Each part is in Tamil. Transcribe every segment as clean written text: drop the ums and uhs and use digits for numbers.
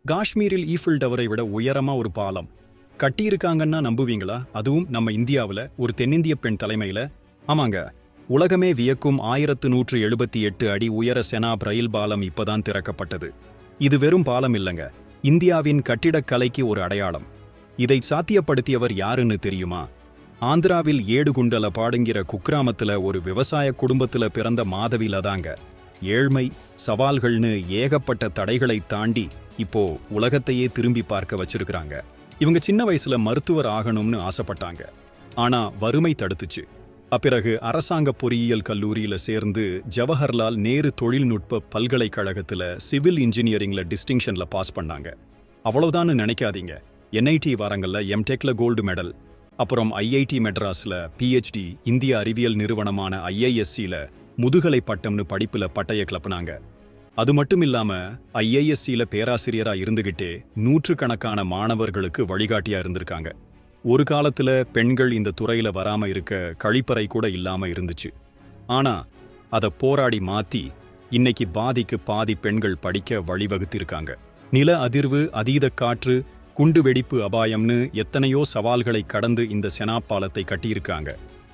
காஷ்மீரில் ஈஃபில் டவரை விட உயரமா ஒரு பாலம் கட்டியிருக்காங்கன்னா நம்புவீங்களா? அதுவும் நம்ம இந்தியாவுல ஒரு தென்னிந்திய பெண் தலைமையில. ஆமாங்க, உலகமே வியக்கும் 1178 அடி உயர செனாப் ரயில் பாலம் இப்பதான் திறக்கப்பட்டது. இது வெறும் பாலம் இல்லைங்க, இந்தியாவின் கட்டிடக்கலைக்கு ஒரு அடையாளம். இதை சாத்தியப்படுத்தியவர் யாருன்னு தெரியுமா? ஆந்திராவில் ஏடுகுண்டல பாடுங்கிற குக்கிராமத்துல ஒரு விவசாய குடும்பத்துல பிறந்த மாதவி லதாங்க. ஏழ்மை, சவால்கள்னு ஏகப்பட்ட தடைகளை தாண்டி இப்போ உலகத்தையே திரும்பி பார்க்க வச்சிருக்கிறாங்க. இவங்க சின்ன வயசுல மருத்துவர் ஆகணும்னு ஆசைப்பட்டாங்க. ஆனா வறுமை தடுத்துச்சு. அப்பிறகு அரசாங்க பொறியியல் கல்லூரியில சேர்ந்து ஜவஹர்லால் நேரு தொழில்நுட்ப பல்கலைக்கழகத்துல சிவில் இன்ஜினியரிங்ல டிஸ்டிங்ஷன்ல பாஸ் பண்ணாங்க. அவ்வளவுதான்னு நினைக்காதீங்க. என்ஐடி வாரங்கள்ல எம்டெக்ல கோல்டு மெடல், அப்புறம் ஐஐடி மெட்ராஸ்ல பிஹெச்டி, இந்திய அறிவியல் நிறுவனமான ஐஐஎஸ்சில முதுகலை பட்டம்னு படிப்புல பட்டைய கிளப்புனாங்க. அது மட்டும் இல்லாம ஐஐஎஸ்சில பேராசிரியரா இருந்துகிட்டே நூற்றுக்கணக்கான மாணவர்களுக்கு வழிகாட்டியா இருந்திருக்காங்க. ஒரு காலத்துல பெண்கள் இந்த துறையில வராம இருக்க கழிப்பறை கூட இல்லாம இருந்துச்சு. ஆனா அதை போராடி மாத்தி இன்னைக்கு பாதிக்கு பாதி பெண்கள் படிக்க வழிவகுத்திருக்காங்க. நில அதிர்வு, அதீத காற்று, குண்டு வெடிப்பு அபாயம்னு எத்தனையோ சவால்களை கடந்து இந்த செனாப் பாலத்தை கட்டியிருக்காங்க.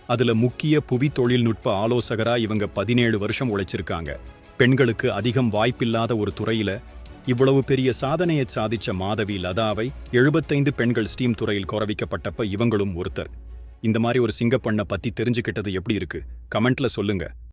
அதுல முக்கிய புவி தொழில்நுட்ப ஆலோசகரா இவங்க 17 வருஷம் உழைச்சிருக்காங்க. பெண்களுக்கு அதிகம் வாய்ப்பில்லாத ஒரு துறையில இவ்வளவு பெரிய சாதனையை சாதிச்ச மாதவி லதாவை 75 பெண்கள் ஸ்டீம் துறையில் கௌரவிக்கப்பட்டப்ப இவங்களும் ஒருத்தர். இந்த மாதிரி ஒரு சிங்கப்பெண்ணை பத்தி தெரிஞ்சுக்கிட்டது எப்படி இருக்கு? கமெண்ட்ல சொல்லுங்க.